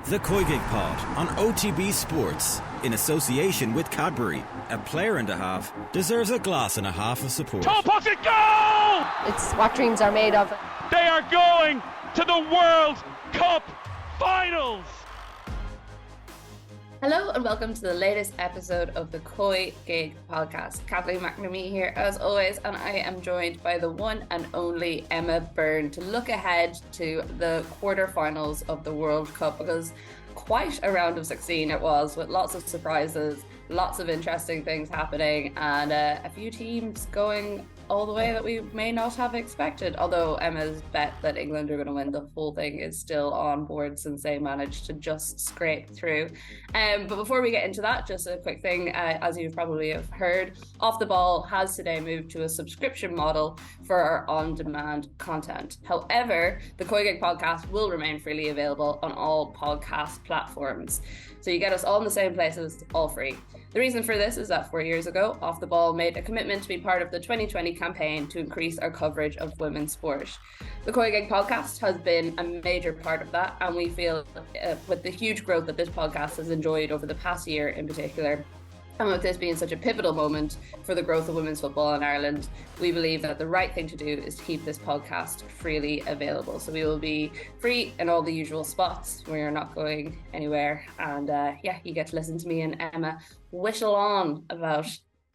The COYGIG Pod on OTB Sports, in association with Cadbury. A player and a half deserves a glass and a half of support. Top pocket goal! It's what dreams are made of. They are going to the World Cup Finals! Hello and welcome to the latest episode of the COYGIG podcast. Kathleen McNamee here as always, and I am joined by the one and only Emma Byrne to look ahead to the quarterfinals of the World Cup, because quite a round of 16 it was, with lots of surprises, lots of interesting things happening, and a few teams going all the way that we may not have expected, although Emma's bet that England are going to win the whole thing is still on board since they managed to just scrape through. But before we get into that, just a quick thing, as you probably have heard, Off the Ball has today moved to a subscription model for our on-demand content. However, the COYGIG podcast will remain freely available on all podcast platforms. So you get us all in the same places, all free. The reason for this is that 4 years ago, Off the Ball made a commitment to be part of the 2020 campaign to increase our coverage of women's sport. The COYGIG podcast has been a major part of that, and we feel with the huge growth that this podcast has enjoyed over the past year in particular, and with this being such a pivotal moment for the growth of women's football in Ireland, we believe that the right thing to do is to keep this podcast freely available. So we will be free in all the usual spots. We are not going anywhere. And you get to listen to me and Emma whistle on about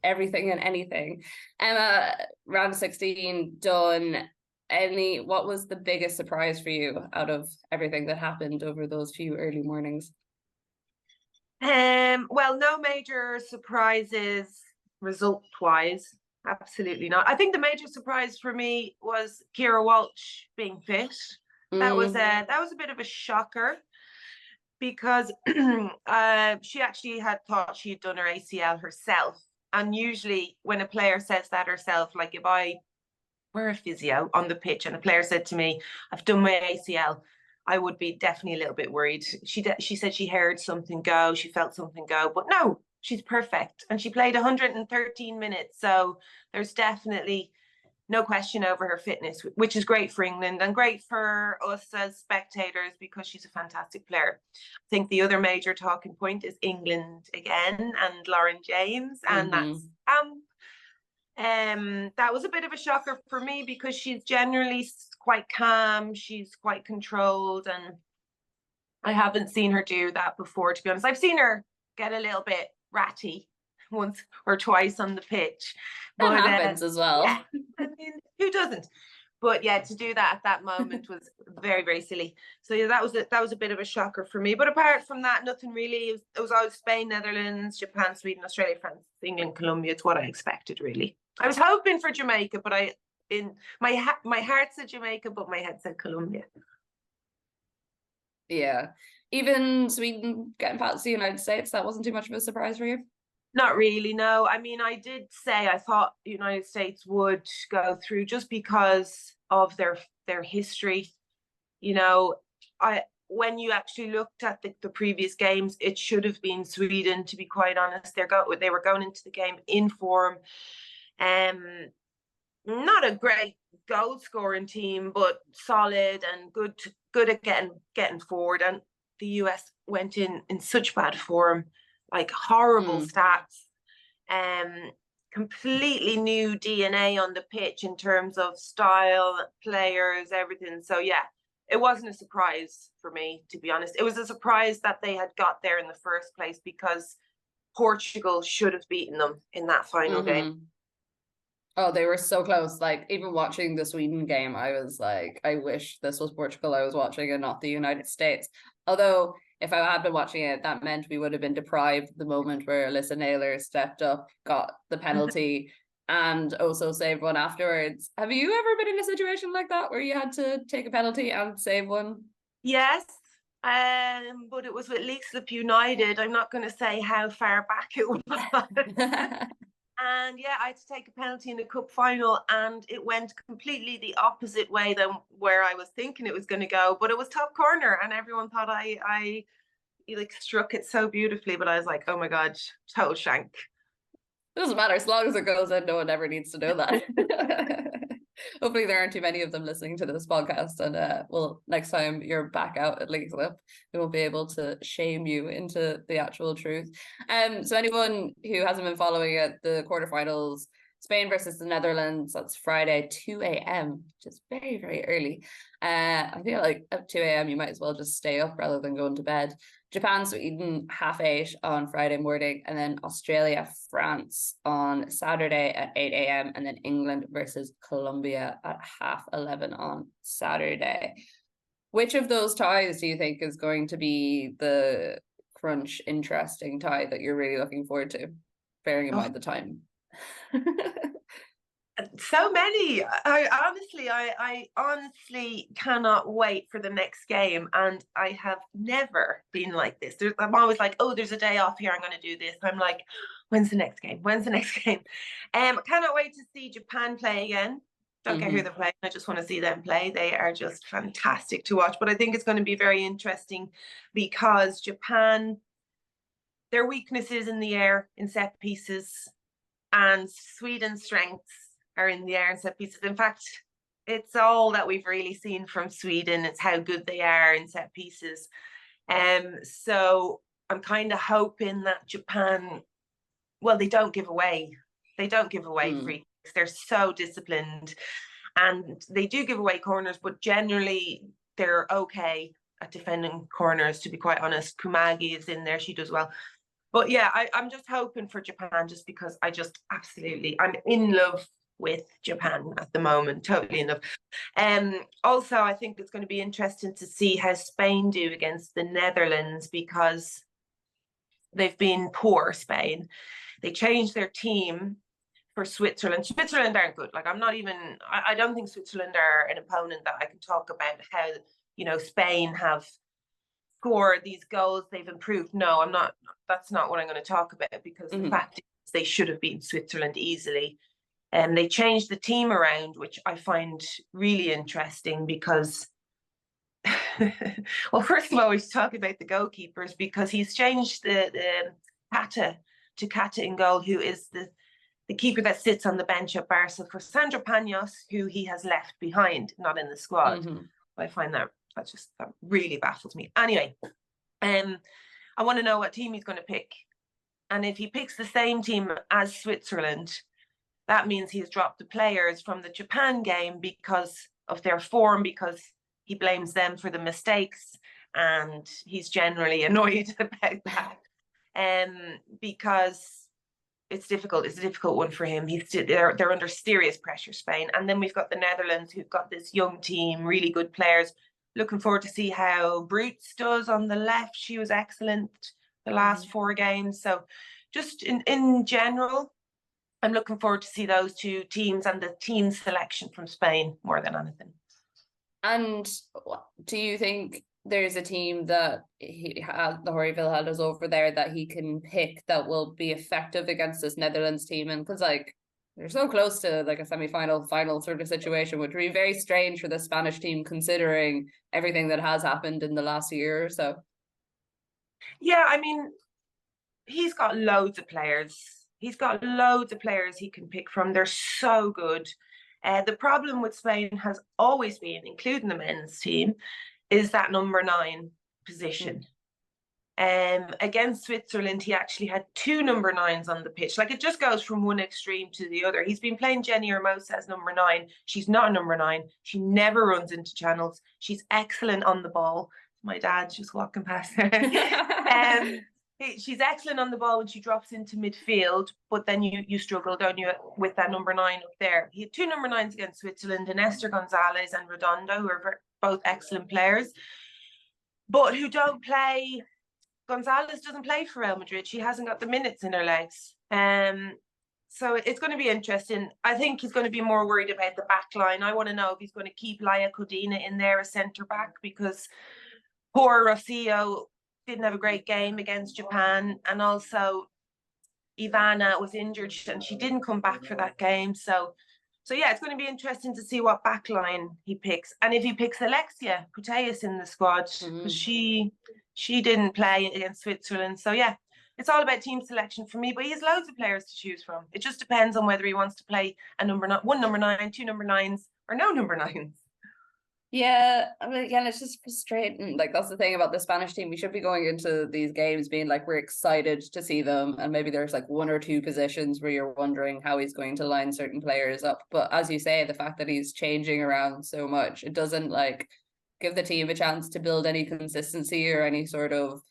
everything and anything. Emma, round 16 done. What was the biggest surprise for you out of everything that happened over those few early mornings? Well, no major surprises result-wise. Absolutely not. I think the major surprise for me was Kira Walsh being fit. That was a bit of a shocker, because she actually had thought she had done her ACL herself. And usually when a player says that herself, like if I were a physio on the pitch and a player said to me, I've done my ACL, I would be definitely a little bit worried. She said she heard something go, she felt something go, but no, she's perfect. And she played 113 minutes. So there's definitely no question over her fitness, which is great for England and great for us as spectators, because she's a fantastic player. I think the other major talking point is England again and Lauren James. And that's that was a bit of a shocker for me, because she's generally quite calm, she's quite controlled, and I haven't seen her do that before, to be honest. I've seen her get a little bit ratty once or twice on the pitch. That happens as well. Yeah, I mean, who doesn't? But yeah, to do that at that moment was very, very silly. So yeah, that was a bit of a shocker for me. But apart from that, nothing really. It was always Spain, Netherlands, Japan, Sweden, Australia, France, England, Colombia. It's what I expected, really. I was hoping for Jamaica, but my heart said Jamaica, but my head said Colombia. Yeah. Even Sweden getting past the United States, that wasn't too much of a surprise for you? Not really, no. I mean, I did say I thought the United States would go through just because of their history. You know, when you actually looked at the previous games, it should have been Sweden, to be quite honest. They were going into the game in form. Not a great goal scoring team, but solid and good at getting forward. And the US went in such bad form, like horrible stats, completely new DNA on the pitch in terms of style, players, everything. So yeah, it wasn't a surprise for me, to be honest. It was a surprise that they had got there in the first place, because Portugal should have beaten them in that final game. Oh, they were so close. Like, even watching the Sweden game, I was like, I wish this was Portugal I was watching and not the United States. Although, if I had been watching it, that meant we would have been deprived the moment where Alyssa Naylor stepped up, got the penalty, and also saved one afterwards. Have you ever been in a situation like that where you had to take a penalty and save one? Yes, but it was with Leixlip United. I'm not going to say how far back it was. And yeah, I had to take a penalty in the cup final, and it went completely the opposite way than where I was thinking it was going to go. But it was top corner, and everyone thought I struck it so beautifully. But I was like, oh my God, total shank. It doesn't matter, as long as it goes in, no one ever needs to know that. Hopefully there aren't too many of them listening to this podcast, and well, next time you're back out at League Cup, we won't be able to shame you into the actual truth. So anyone who hasn't been following it, the quarterfinals, Spain versus the Netherlands, that's Friday 2 a.m, which is very, very early. I feel like at 2 a.m you might as well just stay up rather than going to bed. Japan, Sweden, 8:30 on Friday morning, and then Australia, France on Saturday at 8 a.m, and then England versus Colombia at 11:30 on Saturday. Which of those ties do you think is going to be the crunch interesting tie that you're really looking forward to, bearing in mind the time? So many. I honestly cannot wait for the next game, and I have never been like this. I'm always like, oh, there's a day off here, I'm going to do this. I'm like, when's the next game? When's the next game? I cannot wait to see Japan play again. Don't care who they're playing. I just want to see them play. They are just fantastic to watch. But I think it's going to be very interesting because Japan, their weakness is in the air, in set pieces, and Sweden's strengths are in the air and set pieces. In fact, it's all that we've really seen from Sweden. It's how good they are in set pieces. So I'm kind of hoping that Japan, well, they don't give away. They don't give away free kicks. They're so disciplined, and they do give away corners, but generally they're okay at defending corners, to be quite honest. Kumagi is in there. She does well. But yeah, I'm just hoping for Japan, just because I'm in love with Japan at the moment, totally in love. Also, I think it's going to be interesting to see how Spain do against the Netherlands, because they've been poor, Spain. They changed their team for Switzerland. Switzerland aren't good. Like, I don't think Switzerland are an opponent that I can talk about how, Spain have scored these goals, they've improved. No, I'm not. That's not what I'm going to talk about, because the fact is they should have beaten Switzerland easily. And they changed the team around, which I find really interesting because, well, first of all, we should talk about the goalkeepers, because he's changed the Kata in goal, who is the keeper that sits on the bench at Barca, for Sandro Panos, who he has left behind, not in the squad. I find that really baffles me. Anyway, I want to know what team he's going to pick. And if he picks the same team as Switzerland, that means he's dropped the players from the Japan game because of their form, because he blames them for the mistakes, and he's generally annoyed about that. Because it's difficult. It's a difficult one for him. They're under serious pressure, Spain. And then we've got the Netherlands, who've got this young team, really good players. Looking forward to see how Brutes does on the left. She was excellent the last 4 games. So just in general, I'm looking forward to see those two teams and the team selection from Spain more than anything. And do you think there's a team that the Jorge Vilhelda's over there that he can pick that will be effective against this Netherlands team? And because they're so close to like a final sort of situation, which would be very strange for the Spanish team considering everything that has happened in the last year or so. Yeah, I mean, he's got loads of players. He can pick from. They're so good. The problem with Spain has always been, including the men's team, is that number 9 position. Against Switzerland, he actually had 2 number 9s on the pitch. Like, it just goes from one extreme to the other. He's been playing Jenny Hermosa as number 9. She's not a number 9. She never runs into channels. She's excellent on the ball. My dad's just walking past her. She's excellent on the ball when she drops into midfield, but then you struggle, don't you, with that number 9 up there. He had 2 number 9s against Switzerland, and Esther Gonzalez and Redondo, who are both excellent players, but who don't play. Gonzalez doesn't play for Real Madrid. She hasn't got the minutes in her legs. So it's going to be interesting. I think he's going to be more worried about the back line. I want to know if he's going to keep Laia Codina in there as centre back, because poor Rocio didn't have a great game against Japan, and also Ivana was injured and she didn't come back for that game. So yeah, it's going to be interesting to see what backline he picks, and if he picks Alexia Putellas in the squad, because she didn't play against Switzerland. So yeah, it's all about team selection for me. But he has loads of players to choose from. It just depends on whether he wants to play one number 9, two number 9s, or no number 9s. Yeah, I mean, again, it's just frustrating. Like, that's the thing about the Spanish team. We should be going into these games being like, we're excited to see them. And maybe there's like one or two positions where you're wondering how he's going to line certain players up. But as you say, the fact that he's changing around so much, it doesn't like give the team a chance to build any consistency or any sort of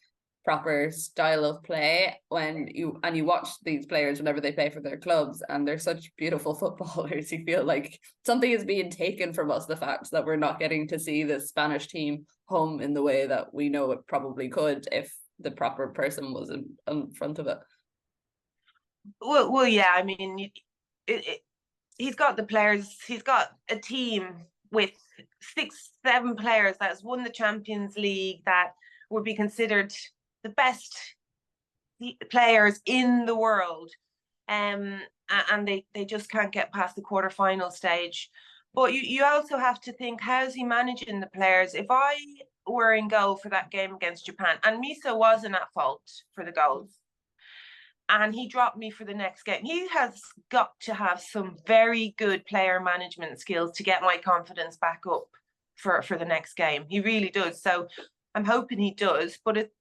proper style of play when you watch these players whenever they play for their clubs, and they're such beautiful footballers. You feel like something is being taken from us, the fact that we're not getting to see the Spanish team home in the way that we know it probably could if the proper person was in front of it. Well, yeah, I mean, he's got the players. He's got a team with 6-7 players that's won the Champions League, that would be considered the best players in the world, and they just can't get past the quarterfinal stage. But you also have to think, how's he managing the players? If I were in goal for that game against Japan, and Miso wasn't at fault for the goals, and he dropped me for the next game, he has got to have some very good player management skills to get my confidence back up for the next game. He really does. So I'm hoping he does. But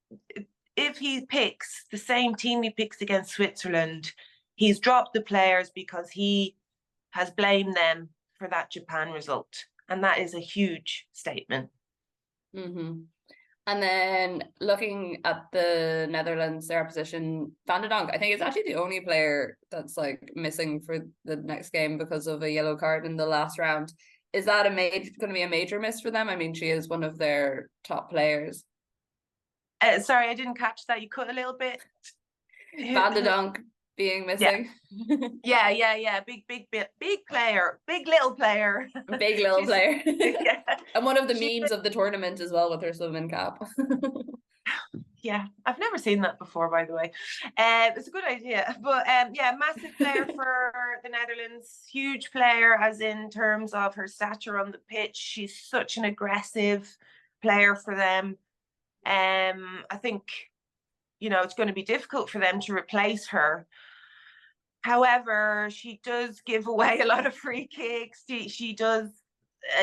if he picks the same team he picks against Switzerland, he's dropped the players because he has blamed them for that Japan result. And that is a huge statement. Mm-hmm. And then looking at the Netherlands, their opposition, Van de Donk, I think it's actually the only player that's like missing for the next game because of a yellow card in the last round. Is that going to be a major miss for them? I mean, she is one of their top players. Sorry, I didn't catch that. You cut a little bit. Van de Donk being missing. Yeah. Big player. Big little player. Big little player. Yeah. And one of the memes of the tournament as well, with her swimming cap. Yeah, I've never seen that before, by the way. It's a good idea. But yeah, massive player for the Netherlands. Huge player, as in terms of her stature on the pitch. She's such an aggressive player for them. I think, it's going to be difficult for them to replace her. However, she does give away a lot of free kicks. She does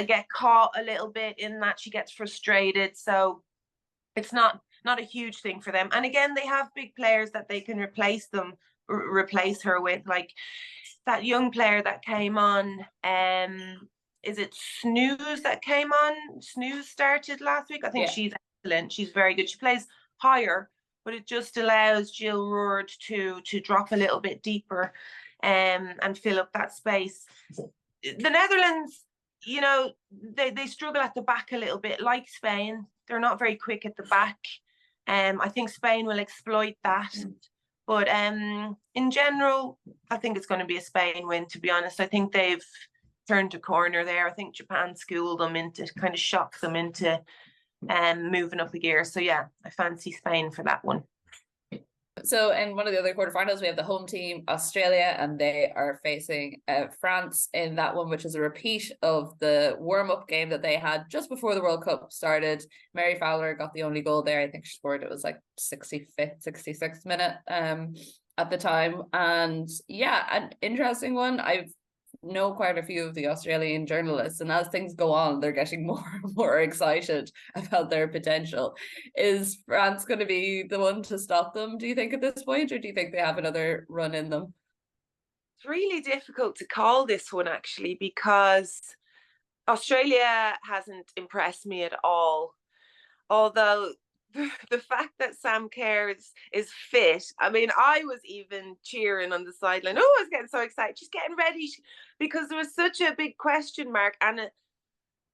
get caught a little bit in that. She gets frustrated. So it's not a huge thing for them. And again, they have big players that they can replace her with, like that young player that came on. Is it Snooze that came on? Snooze started last week. I think she's excellent. She's very good. She plays higher, but it just allows Jill Roord to drop a little bit deeper and fill up that space. The Netherlands, they struggle at the back a little bit, like Spain. They're not very quick at the back. I think Spain will exploit that. But in general, I think it's going to be a Spain win, to be honest. I think they've turned a corner there. I think Japan schooled them kind of shocked them into moving up a gear. So yeah, I fancy Spain for that one. So in one of the other quarterfinals, we have the home team, Australia, and they are facing France in that one, which is a repeat of the warm-up game that they had just before the World Cup started. Mary Fowler got the only goal there. I think she scored, it was like 65th, 66th minute at the time. And yeah, an interesting one. I've know quite a few of the Australian journalists, and as things go on, they're getting more and more excited about their potential. Is France going to be the one to stop them, do you think, at this point, or do you think they have another run in them? It's really difficult to call this one, actually, because Australia hasn't impressed me at all. Although the fact that Sam Kerr is fit, I mean, I was even cheering on the sideline. Oh, I was getting so excited. She's getting ready, because there was such a big question mark and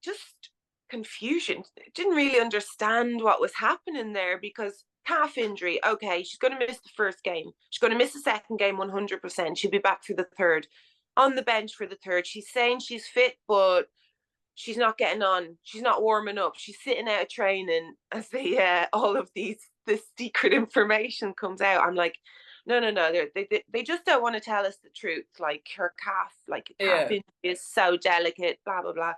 just confusion. Didn't really understand what was happening there, because calf injury, okay, she's going to miss the first game. She's going to miss the second game 100%. She'll be back for the third. On the bench for the third. She's saying she's fit, but she's not getting on. She's not warming up. She's sitting out of training as all of this secret information comes out. I'm like, no. They just don't want to tell us the truth. Like her calf, calf injury is so delicate, blah, blah, blah.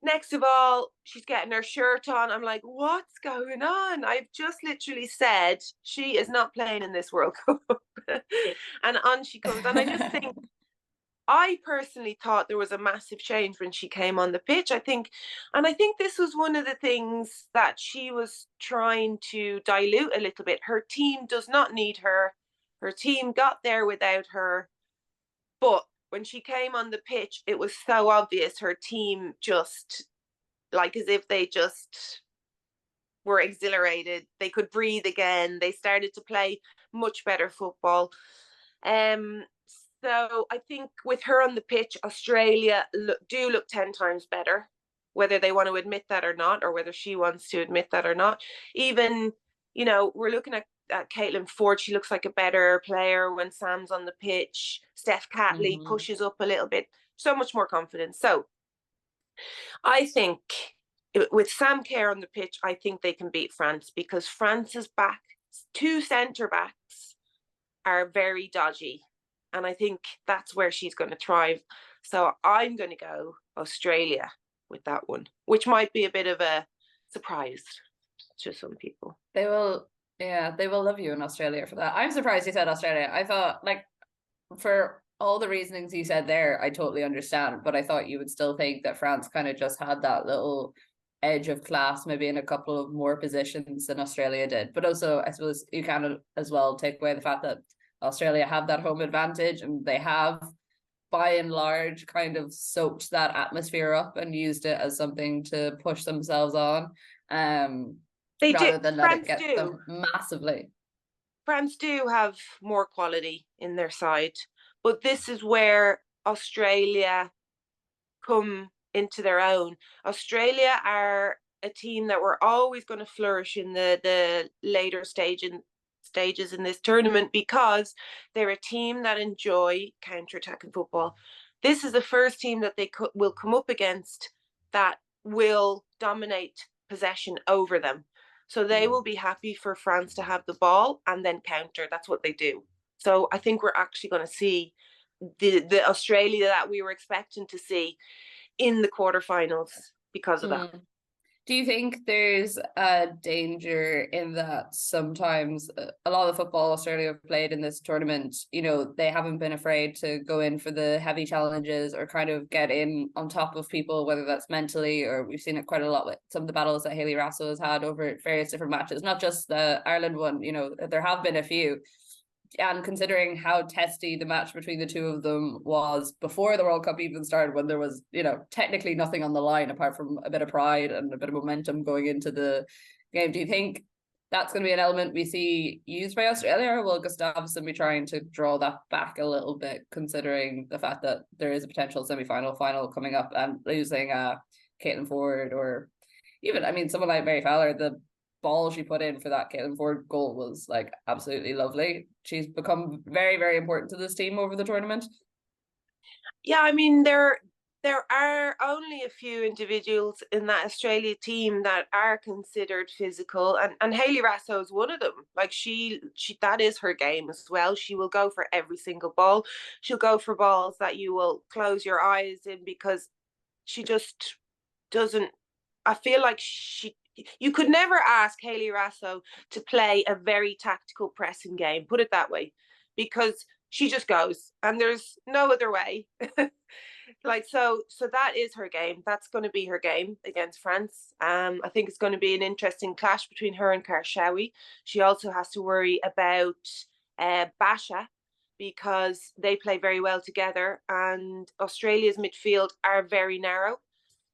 next of all, she's getting her shirt on. I'm like, what's going on? I've just literally said she is not playing in this World Cup. And on she comes. And I just think, I personally thought there was a massive change when she came on the pitch. I think this was one of the things that she was trying to dilute a little bit. Her team does not need her. Her team got there without her. But when she came on the pitch, it was so obvious her team just, like, as if they just were exhilarated. They could breathe again. They started to play much better football. So I think with her on the pitch, Australia do look 10 times better, whether they want to admit that or not, or whether she wants to admit that or not. Even, we're looking at Caitlin Ford. She looks like a better player when Sam's on the pitch. Steph Catley pushes up a little bit. So much more confidence. So I think with Sam Kerr on the pitch, I think they can beat France, because France's two centre backs are very dodgy. And I think that's where she's going to thrive. So I'm going to go Australia with that one, which might be a bit of a surprise to some people. They will love you in Australia for that. I'm surprised you said Australia. I thought, like, for all the reasonings you said there, I totally understand. But I thought you would still think that France kind of just had that little edge of class, maybe in a couple of more positions than Australia did. But also, I suppose you can as well take away the fact that Australia have that home advantage, and they have, by and large, kind of soaked that atmosphere up and used it as something to push themselves on, rather than let it get them massively. France do have more quality in their side, but this is where Australia come into their own. Australia are a team that were always going to flourish in the later stages in this tournament, because they're a team that enjoy counter-attacking football. This is the first team that they will come up against that will dominate possession over them. So they will be happy for France to have the ball and then counter. That's what they do. So I think we're actually going to see the Australia that we were expecting to see in the quarterfinals because of that. Do you think there's a danger in that sometimes a lot of the football Australia have played in this tournament, they haven't been afraid to go in for the heavy challenges or kind of get in on top of people, whether that's mentally, or we've seen it quite a lot with some of the battles that Hayley Raso has had over various different matches, not just the Ireland one, there have been a few. And considering how testy the match between the two of them was before the World Cup even started, when there was, technically nothing on the line apart from a bit of pride and a bit of momentum going into the game, do you think that's going to be an element we see used by Australia, or will Gustafsson be trying to draw that back a little bit, considering the fact that there is a potential semi-final final coming up, and losing Caitlin Ford, or even, someone like Mary Fowler, the ball she put in for that Caitlin Ford goal was like absolutely lovely. She's become very, very important to this team over the tournament. Yeah, there are only a few individuals in that Australia team that are considered physical, and Hayley Raso is one of them. Like she that is her game as well. She will go for every single ball. She'll go for balls that you will close your eyes in, because she just doesn't. I feel like you could never ask Hayley Raso to play a very tactical pressing game, put it that way, because she just goes, and there's no other way. So that is her game. That's going to be her game against France. I think it's going to be an interesting clash between her and Karshawi. She also has to worry about Basha, because they play very well together, and Australia's midfield are very narrow.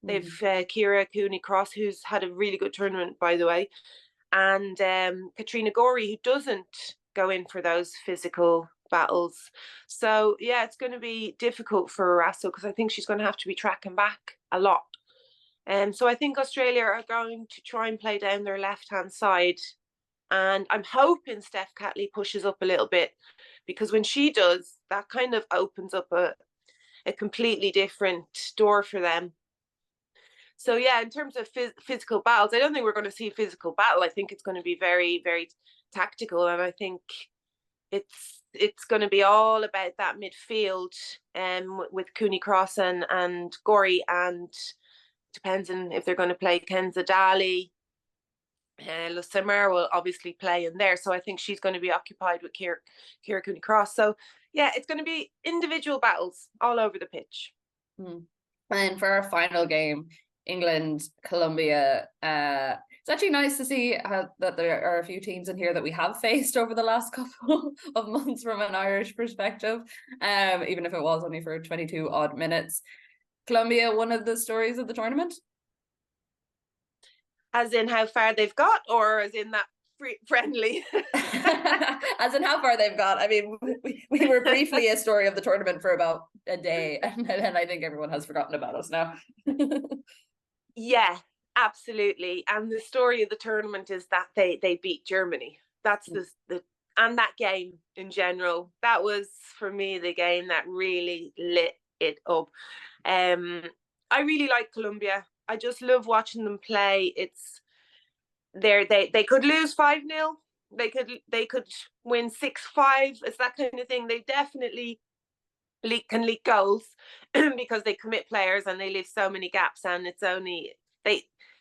They've Kira Cooney-Cross, who's had a really good tournament, by the way, and Katrina Gorey, who doesn't go in for those physical battles. So, yeah, it's going to be difficult for Raso, because I think she's going to have to be tracking back a lot. So I think Australia are going to try and play down their left-hand side. And I'm hoping Steph Catley pushes up a little bit, because when she does, that kind of opens up a completely different door for them. So, yeah, in terms of physical battles, I don't think we're going to see physical battle. I think it's going to be very, very tactical. And I think it's going to be all about that midfield with Cooney-Cross and Gorey and depends on if they're going to play Kenza Dali. Lusimar will obviously play in there, so I think she's going to be occupied with Ciara Cooney-Cross. So yeah, it's going to be individual battles all over the pitch. And for our final game, England, Colombia, it's actually nice to see that there are a few teams in here that we have faced over the last couple of months from an Irish perspective, even if it was only for 22 odd minutes. Colombia, one of the stories of the tournament? As in how far they've got, or as in that friendly? As in how far they've got. I mean, we were briefly a story of the tournament for about a day, and then I think everyone has forgotten about us now. Yeah, absolutely. And the story of the tournament is that they beat Germany. That's and that game in general, that was for me the game that really lit it up. I really like Colombia. I just love watching them play. They could lose 5-0. They could win 6-5. It's that kind of thing. They definitely can leak goals because they commit players and they leave so many gaps. And it's only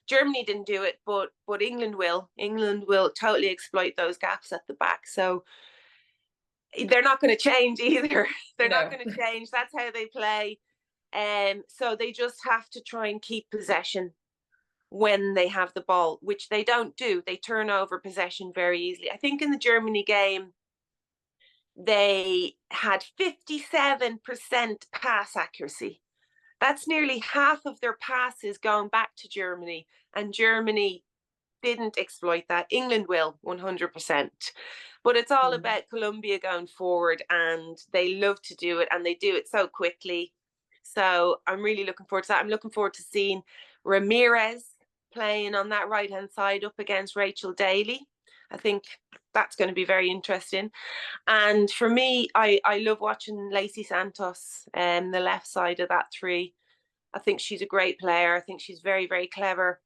Germany didn't do it, but England will. England will totally exploit those gaps at the back. So they're not going to change either. They're not going to change. That's how they play. So they just have to try and keep possession when they have the ball, which they don't do. They turn over possession very easily. I think in the Germany game, they had 57% pass accuracy. That's nearly half of their passes going back to Germany, and Germany didn't exploit that. England will, 100%. But it's all about Colombia going forward, and they love to do it, and they do it so quickly. So I'm really looking forward to that. I'm looking forward to seeing Ramirez playing on that right-hand side up against Rachel Daly. I think that's going to be very interesting. And for me, I love watching Lacey Santos, the left side of that three. I think she's a great player. I think she's very, very clever.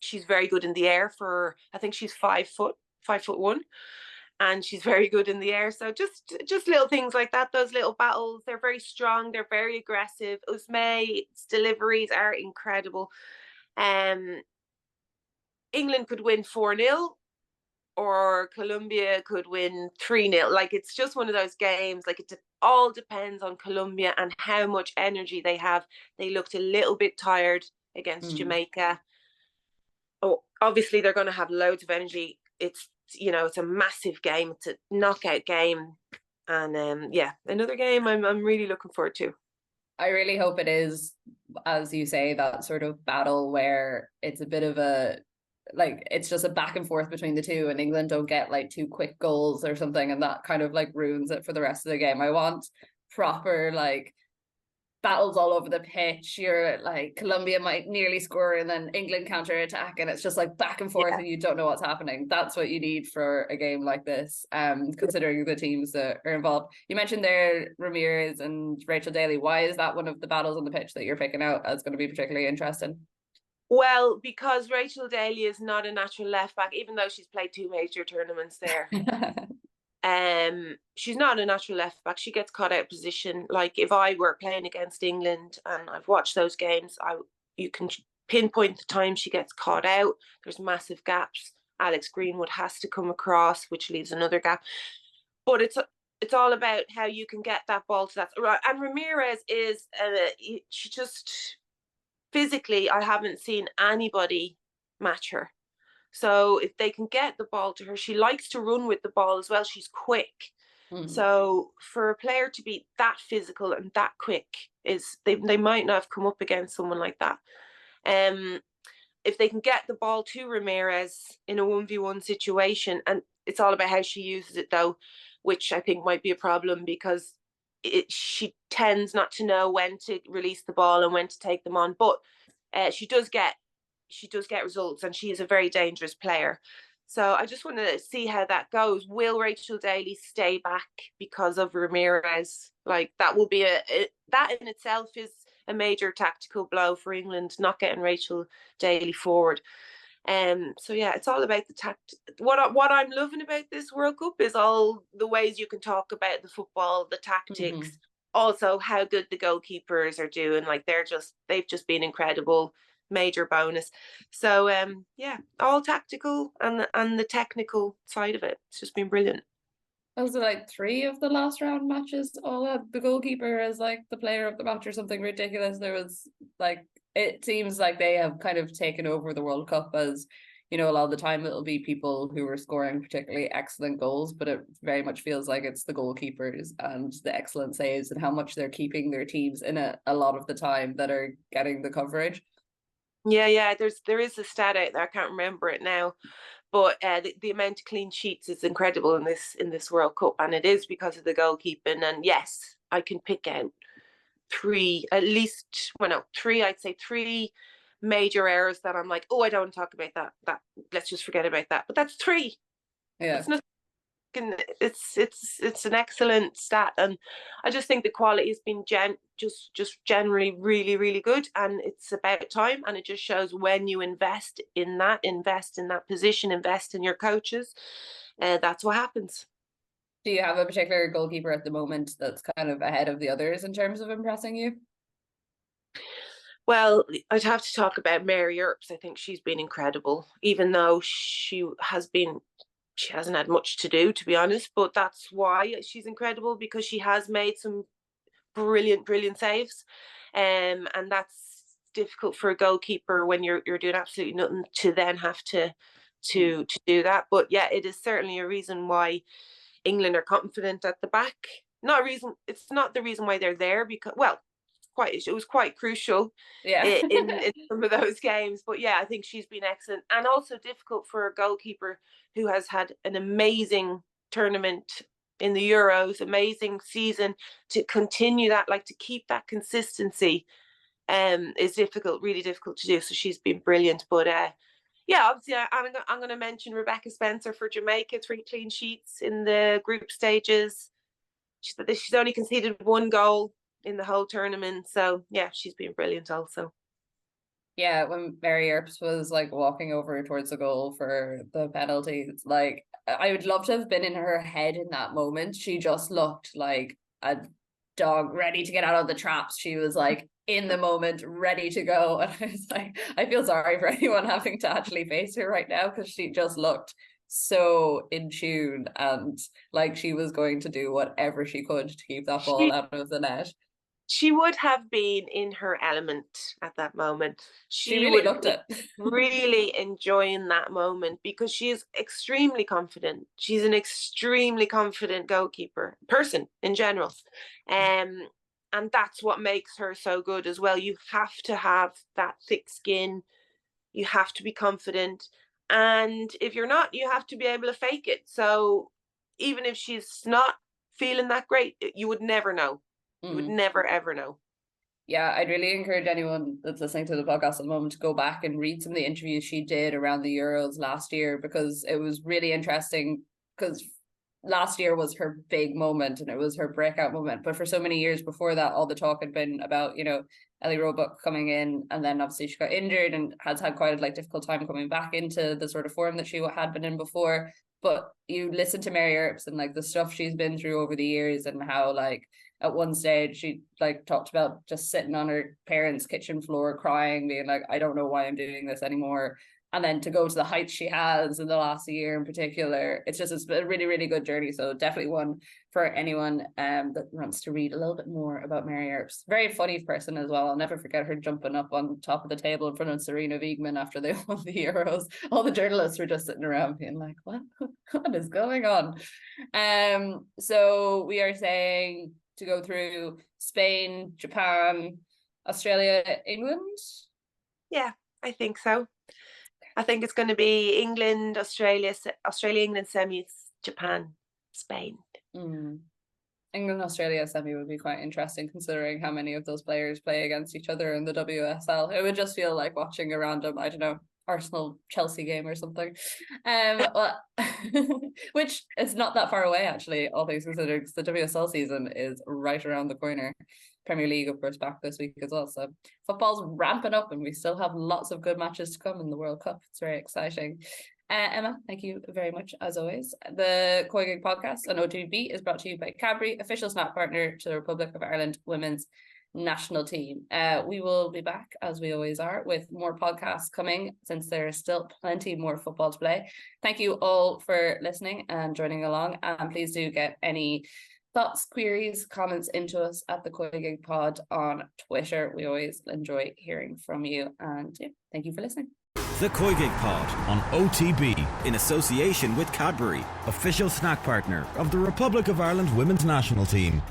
She's very good in the air I think she's 5'1", and she's very good in the air. So just little things like that, those little battles, they're very strong, they're very aggressive. Usmay's deliveries are incredible. England could win 4-0 or Colombia could win 3-0. Like, it's just one of those games. Like, it all depends on Colombia and how much energy they have. They looked a little bit tired against Jamaica. Oh, obviously they're going to have loads of energy. It's a massive game. It's a knockout game. And another game I'm really looking forward to. I really hope it is, as you say, that sort of battle where it's a bit of it's just a back and forth between the two, and England don't get like 2 quick goals or something, and that kind of like ruins it for the rest of the game. I want proper like battles all over the pitch. You're like, Colombia might nearly score and then England counter attack, and it's just like back and forth, and you don't know what's happening. That's what you need for a game like this, considering the teams that are involved. You mentioned there Ramirez and Rachel Daly. Why is that one of the battles on the pitch that you're picking out as going to be particularly interesting? Well, because Rachel Daly is not a natural left back, even though she's played 2 major tournaments there. She's not a natural left back. She gets caught out of position. Like, if I were playing against England, and I've watched those games, you can pinpoint the time she gets caught out. There's massive gaps. Alex Greenwood has to come across, which leaves another gap. But it's all about how you can get that ball to that. Right. And Ramirez is she just physically, I haven't seen anybody match her. So if they can get the ball to her, she likes to run with the ball as well. She's quick. So for a player to be that physical and that quick, they might not have come up against someone like that. If they can get the ball to Ramirez in a 1v1 situation, and it's all about how she uses it though, which I think might be a problem, because she tends not to know when to release the ball and when to take them on. But she does get results, and she is a very dangerous player. So I just want to see how that goes. Will Rachel Daly stay back because of Ramirez? Like, that will be that in itself is a major tactical blow for England, not getting Rachel Daly forward. So yeah, it's all about the what I'm loving about this World Cup is all the ways you can talk about the football, the tactics, also how good the goalkeepers are doing. Like, they've just been incredible. major bonus. So yeah, all tactical and the technical side of it. It's just been brilliant. Was it like 3 of the last round matches all had the goalkeeper as like the player of the match or something ridiculous? There was like, it seems like they have kind of taken over the World Cup as, you know, a lot of the time it'll be people who are scoring particularly excellent goals, but it very much feels like it's the goalkeepers and the excellent saves and how much they're keeping their teams in it a lot of the time that are getting the coverage. Yeah. There is a stat out there. I can't remember it now, but the amount of clean sheets is incredible in this World Cup, and it is because of the goalkeeping. And yes, I can pick out 3, at least. Well, no, 3. I'd say 3 major errors that I'm like, oh, I don't want to talk about that. That let's just forget about that. But that's 3. Yeah. It's not. It's an excellent stat, and I just think the quality has been just generally really, really good, and it's about time. And it just shows when you invest in that position, invest in your coaches, that's what happens. Do you have a particular goalkeeper at the moment that's kind of ahead of the others in terms of impressing you? Well, I'd have to talk about Mary Earps. I think she's been incredible, even though she hasn't had much to do, to be honest, but that's why she's incredible, because she has made some brilliant saves, and that's difficult for a goalkeeper when you're doing absolutely nothing to then have to do that. But yeah, it is certainly a reason why England are confident at the back. It's not the reason why they're there, because, well, it was quite crucial in some of those games. But yeah, I think she's been excellent, and also difficult for a goalkeeper who has had an amazing tournament in the Euros, amazing season, to continue that, like to keep that consistency is difficult, really difficult to do. So she's been brilliant. But yeah, obviously I'm going to mention Rebecca Spencer for Jamaica, 3 clean sheets in the group stages. She's only conceded 1 goal in the whole tournament. So yeah, she's been brilliant also. Yeah, when Mary Earps was like walking over towards the goal for the penalty, it's like, I would love to have been in her head in that moment. She just looked like a dog ready to get out of the traps. She was like in the moment, ready to go. And I was like, I feel sorry for anyone having to actually face her right now, because she just looked so in tune and like she was going to do whatever she could to keep that ball out of the net. She would have been in her element at that moment. She really looked it. Really enjoying that moment, because she is extremely confident. She's an extremely confident goalkeeper, person in general. And that's what makes her so good as well. You have to have that thick skin. You have to be confident. And if you're not, you have to be able to fake it. So even if she's not feeling that great, you would never know. You would never, ever know. Yeah, I'd really encourage anyone that's listening to the podcast at the moment to go back and read some of the interviews she did around the Euros last year, because it was really interesting, because last year was her big moment and it was her breakout moment. But for so many years before that, all the talk had been about, you know, Ellie Roebuck coming in, and then obviously she got injured and has had quite a difficult time coming back into the sort of form that she had been in before. But you listen to Mary Earps and like the stuff she's been through over the years, and how like at one stage she like talked about just sitting on her parents' kitchen floor crying, being like, I don't know why I'm doing this anymore. And then to go to the heights she has in the last year in particular, it's a really, really good journey. So definitely one for anyone that wants to read a little bit more about Mary Earps. Very funny person as well. I'll never forget her jumping up on top of the table in front of Serena Wiegmann after they won the Euros. All the journalists were just sitting around being like, what is going on? So we are saying to go through Spain, Japan, Australia, England? Yeah, I think so. I think it's going to be England, Australia, England semis, Japan, Spain. England, Australia semi would be quite interesting, considering how many of those players play against each other in the WSL. It would just feel like watching a random, I don't know, Arsenal Chelsea game or something. Well, which is not that far away actually, all things considered, because the WSL season is right around the corner. Premier League, of course, back this week as well. So football's ramping up, and we still have lots of good matches to come in the World Cup. It's very exciting. Emma, thank you very much as always. The COYGIG podcast on OTB is brought to you by Cadbury, official snack partner to the Republic of Ireland women's national team. We will be back, as we always are, with more podcasts coming, since there is still plenty more football to play. Thank you all for listening and joining along, and please do get any thoughts, queries, comments into us at the COYGIG Pod on Twitter. We always enjoy hearing from you, and thank you for listening. The COYGIG Pod on OTB, in association with Cadbury, official snack partner of the Republic of Ireland women's national team.